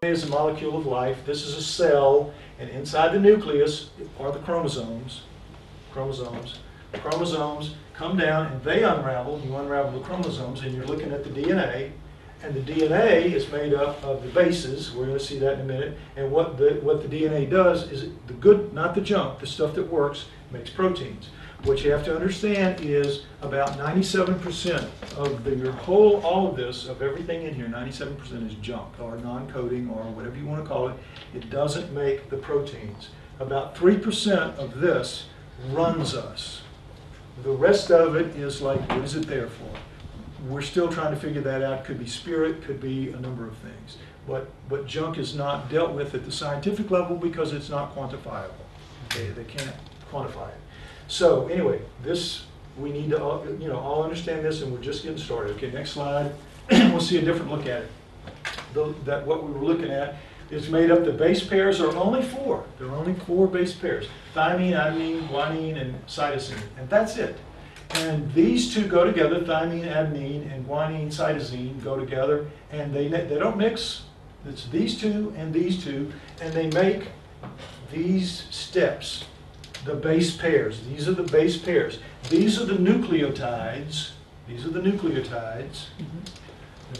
Is a molecule of life. This is a cell, and inside the nucleus are the chromosomes. Chromosomes come down and they unravel. You unravel the chromosomes and you're looking at the DNA. And the DNA is made up of the bases. We're going to see that in a minute. And what the DNA does is the good, not the junk, the stuff that works, makes proteins. What you have to understand is about 97% of all of this, of everything in here, 97% is junk or non-coding or whatever you want to call it. It doesn't make the proteins. About 3% of this runs us. The rest of it is like, what is it there for? We're still trying to figure that out. Could be spirit, could be a number of things. But junk is not dealt with at the scientific level because it's not quantifiable. Okay? They can't quantify it. So anyway, this, we need to all understand this, and we're just getting started. Okay, next slide. We'll see a different look at it. What we were looking at is made up, the base pairs are only 4. There are only 4 base pairs. Thymine, adenine, guanine, and cytosine. And that's it. And these two go together, thymine, adenine, and guanine, cytosine go together, and they don't mix. It's these two, and they make these steps, the base pairs. These are the base pairs. These are the nucleotides. These are the nucleotides.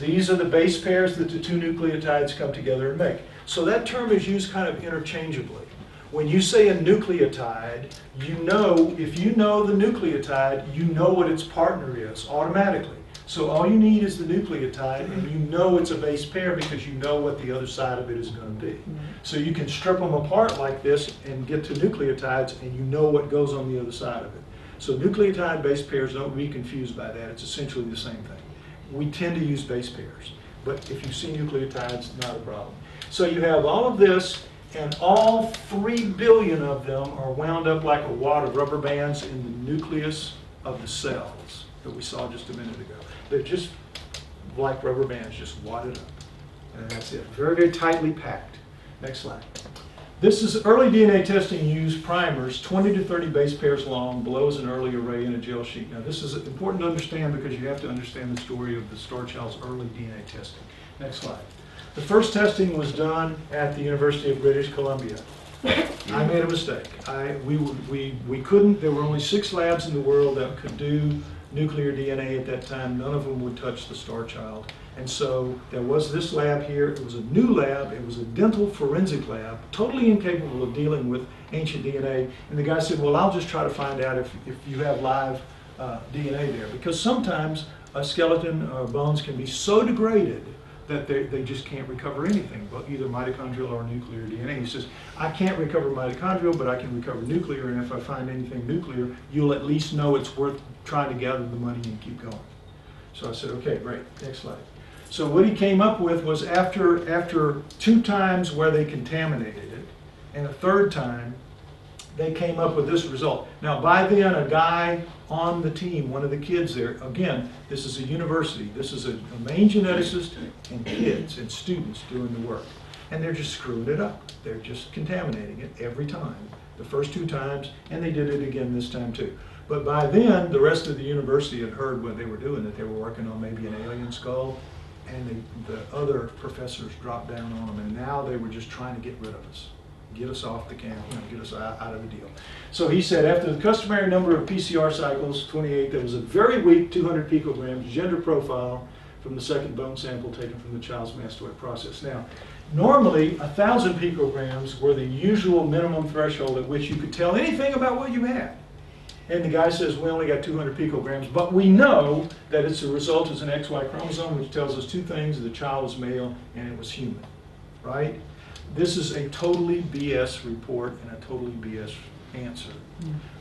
These are the base pairs that the 2 nucleotides come together and make. So that term is used kind of interchangeably. When you say a nucleotide, you know, if you know the nucleotide, you know what its partner is automatically. So all you need is the nucleotide, and you know it's a base pair because you know what the other side of it is going to be. So you can strip them apart like this and get to nucleotides, and you know what goes on the other side of it. So nucleotide base pairs, don't be confused by that. It's essentially the same thing. We tend to use base pairs, but if you see nucleotides, not a problem. So you have all of this, and all 3 billion of them are wound up like a wad of rubber bands in the nucleus of the cells that we saw just a minute ago. They're just like rubber bands, just wadded up. And that's it. Very, very tightly packed. Next slide. This is early DNA testing used primers, 20 to 30 base pairs long. Below is an early array in a gel sheet. Now this is important to understand because you have to understand the story of the Starchild's early DNA testing. Next slide. The first testing was done at the University of British Columbia. I made a mistake. We couldn't, there were only 6 labs in the world that could do nuclear DNA at that time. None of them would touch the Starchild. And so there was this lab here. It was a new lab. It was a dental forensic lab, totally incapable of dealing with ancient DNA. And the guy said, well, I'll just try to find out if you have live DNA there. Because sometimes a skeleton or bones can be so degraded that they just can't recover anything, but either mitochondrial or nuclear DNA. He says, I can't recover mitochondrial, but I can recover nuclear, and if I find anything nuclear, you'll at least know it's worth trying to gather the money and keep going. So I said, okay, great, next slide. So what he came up with was after 2 times where they contaminated it, and a 3rd time, they came up with this result. Now by then, a guy on the team, one of the kids there, again, this is a university, this is a main geneticist and kids and students doing the work. And they're just screwing it up. They're just contaminating it every time. The first 2 times, and they did it again this time too. But by then, the rest of the university had heard what they were doing, that they were working on maybe an alien skull, and the other professors dropped down on them, and now they were just trying to get rid of us. Get us off the camp, get us out of the deal. So he said, after the customary number of PCR cycles, 28, there was a very weak 200 picograms gender profile from the second bone sample taken from the child's mastoid process. Now, normally 1,000 picograms were the usual minimum threshold at which you could tell anything about what you had. And the guy says, we only got 200 picograms, but we know that it's a result as an XY chromosome, which tells us 2 things: the child was male and it was human, right? This is a totally BS report and a totally BS answer.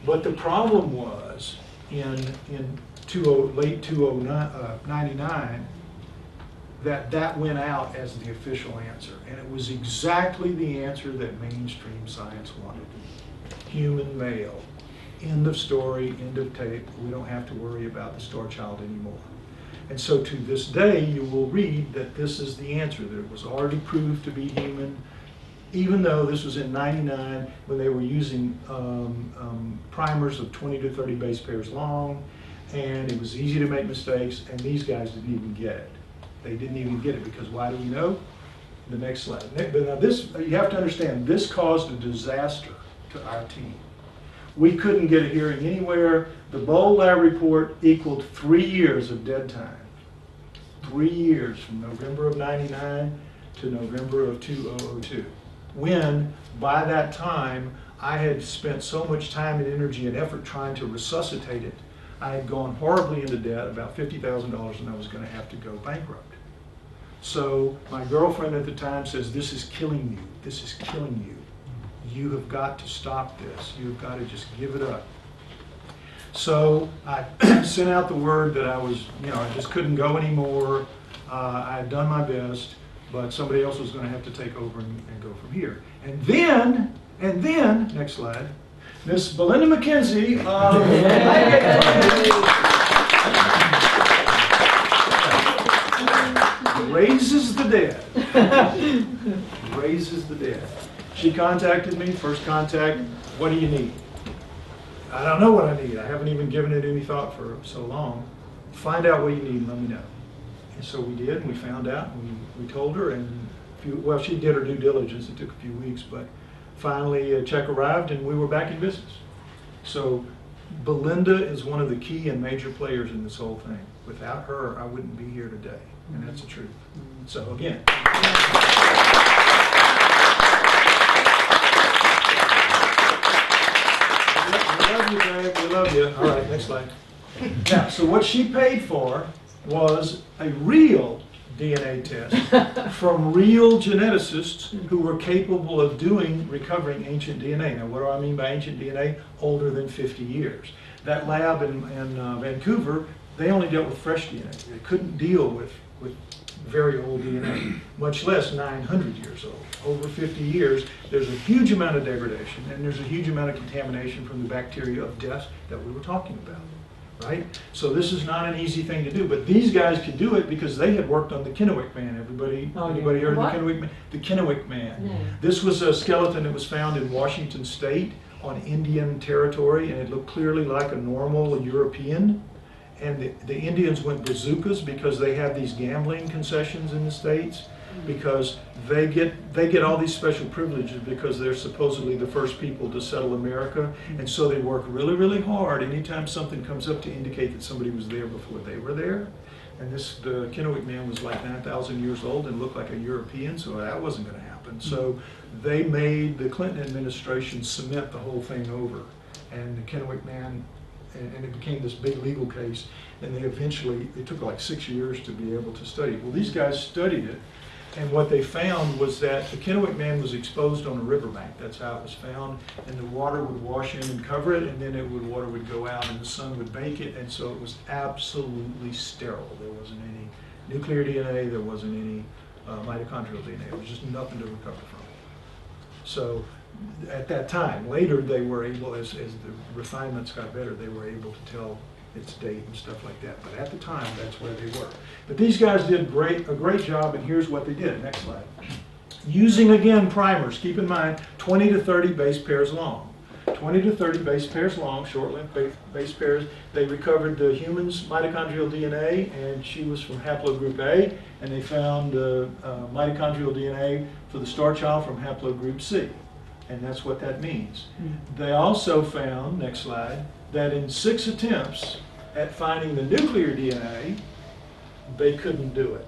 But the problem was in late 99 that went out as the official answer. And it was exactly the answer that mainstream science wanted. Human male. End of story, end of tape. We don't have to worry about the Starchild anymore. And so to this day, you will read that this is the answer, that it was already proved to be human, even though this was in 99 when they were using primers of 20 to 30 base pairs long, and it was easy to make mistakes, and these guys didn't even get it. They didn't even get it, because why do we know? The next slide. But now this, you have to understand, this caused a disaster to our team. We couldn't get a hearing anywhere. The Bowl lab report equaled 3 years of dead time. 3 years from November of '99 to November of 2002. When, by that time, I had spent so much time and energy and effort trying to resuscitate it. I had gone horribly into debt, about $50,000, and I was going to have to go bankrupt. So my girlfriend at the time says, this is killing you. This is killing you. You have got to stop this. You've got to just give it up. So I sent out the word that I was, I just couldn't go anymore. I had done my best, but somebody else was going to have to take over and go from here. And then, next slide, Miss Belinda McKenzie raises the dead. Raises the dead. She contacted me, first contact, what do you need? I don't know what I need. I haven't even given it any thought for so long. Find out what you need and let me know. And so we did, and we found out, and we told her, and well, she did her due diligence. It took a few weeks, but finally a check arrived and we were back in business. So Belinda is one of the key and major players in this whole thing. Without her, I wouldn't be here today, and that's the truth. So again. We love you, babe. We love you. All right, next slide. Now, so what she paid for was a real DNA test from real geneticists who were capable of recovering ancient DNA. Now, what do I mean by ancient DNA? Older than 50 years. That lab in Vancouver, they only dealt with fresh DNA. They couldn't deal with very old DNA, much less 900 years old. Over 50 years, there's a huge amount of degradation, and there's a huge amount of contamination from the bacteria of death that we were talking about. Right? So this is not an easy thing to do, but these guys could do it because they had worked on the Kennewick Man. Anybody heard of the Kennewick Man? The Kennewick Man. No. This was a skeleton that was found in Washington State on Indian territory, and it looked clearly like a normal European. And the Indians went bazookas because they have these gambling concessions in the States, because they get all these special privileges because they're supposedly the first people to settle America, and so they work really, really hard anytime something comes up to indicate that somebody was there before they were there. And the Kennewick Man was like 9,000 years old and looked like a European, so that wasn't going to happen. So they made the Clinton administration cement the whole thing over, and the Kennewick Man, and it became this big legal case, and it took like 6 years to be able to study it. Well, these guys studied it, and what they found was that the Kennewick Man was exposed on a riverbank. That's how it was found, and the water would wash in and cover it, and then water would go out and the sun would bake it, and so it was absolutely sterile. There wasn't any nuclear DNA, there wasn't any mitochondrial DNA. There was just nothing to recover from. So at that time, later they were able, as the refinements got better, they were able to tell its date and stuff like that. But at the time, that's where they were. But these guys did a great job, and here's what they did. Next slide. Using, again, primers. Keep in mind, 20 to 30 base pairs long. 20 to 30 base pairs long, short-length base pairs. They recovered the human's mitochondrial DNA, and she was from haplogroup A, and they found mitochondrial DNA for the Starchild from haplogroup C. And that's what that means. They also found, next slide, that in 6 attempts at finding the nuclear DNA, they couldn't do it.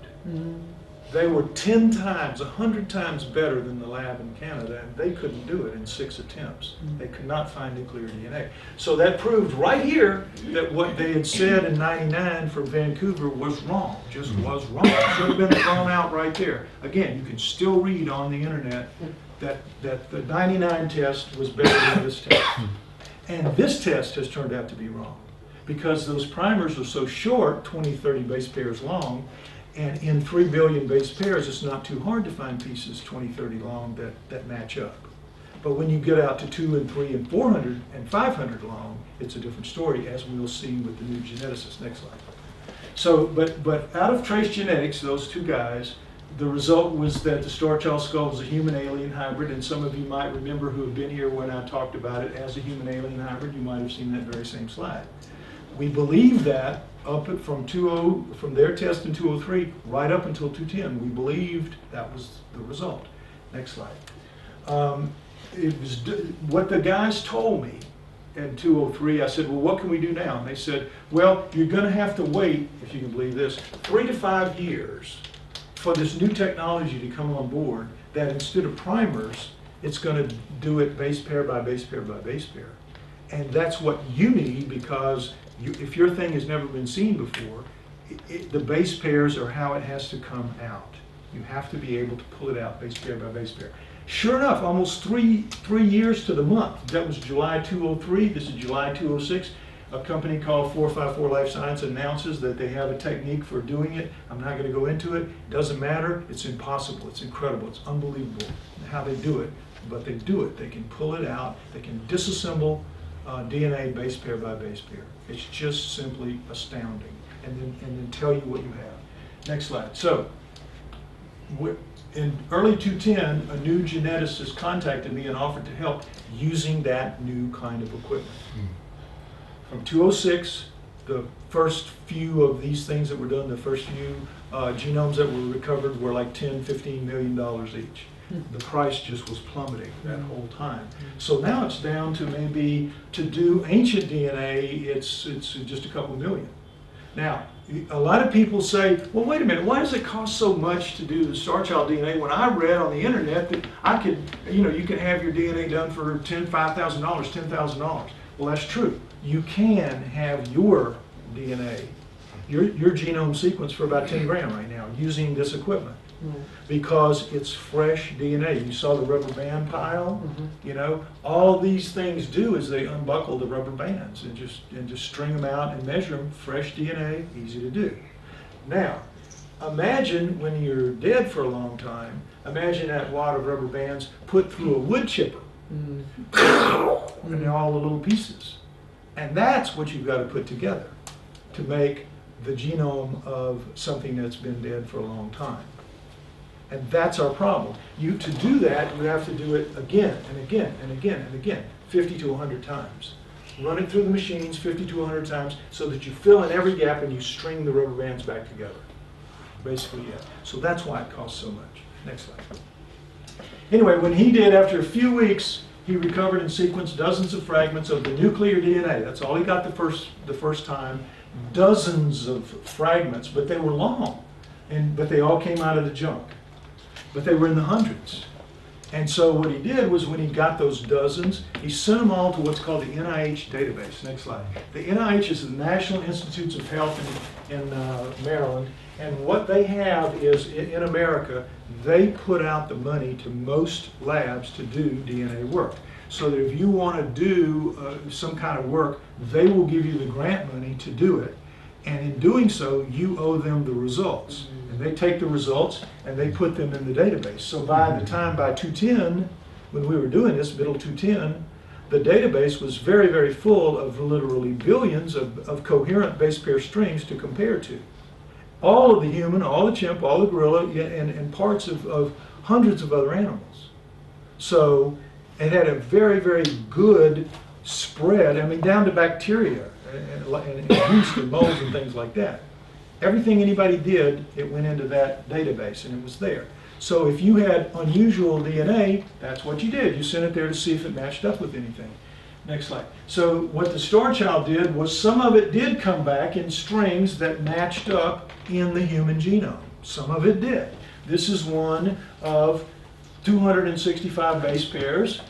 They were 10 times, 100 times better than the lab in Canada, and they couldn't do it in 6 attempts. They could not find nuclear DNA. So that proved right here that what they had said in '99 for Vancouver was wrong, just was wrong. It should have been thrown out right there. Again, you can still read on the internet that the '99 test was better than this test. And this test has turned out to be wrong, because those primers are so short, 20, 30 base pairs long, and in 3 billion base pairs, it's not too hard to find pieces 20, 30 long that match up. But when you get out to 2 and 3 and 400 and 500 long, it's a different story, as we'll see with the new geneticist. Next slide. So, but out of trace genetics, those two guys, the result was that the Starchild Skull was a human-alien hybrid, and some of you might remember who have been here when I talked about it as a human-alien hybrid. You might have seen that very same slide. We believe that from their test in 203 right up until 210. We believed that was the result. Next slide. It was what the guys told me in 203. I said, well, what can we do now? And they said, well, you're going to have to wait, if you can believe this, 3 to 5 years for this new technology to come on board, that instead of primers, it's going to do it base pair by base pair by base pair. And that's what you need, because if your thing has never been seen before, the base pairs are how it has to come out. You have to be able to pull it out base pair by base pair. Sure enough, almost three years to the month. That was July 203. This is July 206. A company called 454 Life Science announces that they have a technique for doing it. I'm not going to go into it. It doesn't matter. It's impossible. It's incredible. It's unbelievable how they do it. But they do it. They can pull it out. They can disassemble DNA base pair by base pair. It's just simply astounding. And then tell you what you have. Next slide. So, in early 2010, a new geneticist contacted me and offered to help using that new kind of equipment. From 206, the first few of these things that were done, the first few genomes that were recovered were like $10, $15 million each. The price just was plummeting that whole time. So now it's down to maybe, to do ancient DNA, it's just a couple million. Now, a lot of people say, well, wait a minute, why does it cost so much to do the Starchild DNA when I read on the internet that I could, you can have your DNA done for $5,000, $10,000. Well, that's true. You can have your DNA, your genome sequence for about 10 grand right now using this equipment. Because it's fresh DNA. You saw the rubber band pile. All these things do is they unbuckle the rubber bands and just string them out and measure them. Fresh DNA, easy to do. Now, imagine when you're dead for a long time. Imagine that wad of rubber bands put through a wood chipper, and all the little pieces. And that's what you've got to put together to make the genome of something that's been dead for a long time. And that's our problem. To do that, you have to do it again and again and again and again, 50 to 100 times. Run it through the machines 50 to 100 times so that you fill in every gap and you string the rubber bands back together. Basically, yeah. So that's why it costs so much. Next slide. Anyway, when he did, after a few weeks, he recovered and sequenced dozens of fragments of the nuclear DNA. That's all he got the first time. Dozens of fragments, but they were long, but they all came out of the junk. But they were in the hundreds. And so what he did was, when he got those dozens, he sent them all to what's called the NIH database. Next slide. The NIH is the National Institutes of Health in Maryland. And what they have is, in America, they put out the money to most labs to do DNA work. So that if you want to do some kind of work, they will give you the grant money to do it. And in doing so, you owe them the results. And they take the results and they put them in the database. So by 210, when we were doing this, middle 210, the database was very, very full of literally billions of coherent base pair strings to compare to. All of the human, all the chimp, all the gorilla, and parts of hundreds of other animals. So it had a very, very good spread, down to bacteria and yeast and molds and things like that. Everything anybody did, it went into that database and it was there. So if you had unusual DNA, that's what you did. You sent it there to see if it matched up with anything. Next slide. So what the Starchild did was, some of it did come back in strings that matched up in the human genome. Some of it did. This is one of 265 base pairs.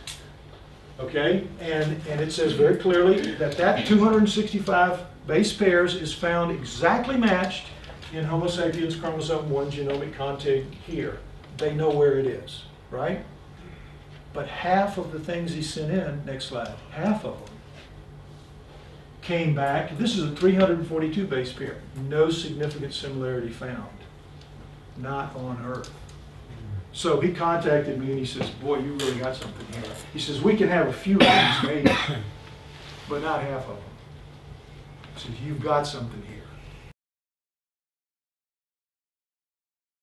Okay, and it says very clearly that 265 base pairs is found exactly matched in Homo sapiens chromosome 1 genomic contig here. They know where it is, right? But half of the things he sent in, next slide, half of them came back. This is a 342 base pair. No significant similarity found. Not on Earth. So he contacted me and he says, boy, you really got something here. He says, we can have a few of these maybe, but not half of them. He says, you've got something here.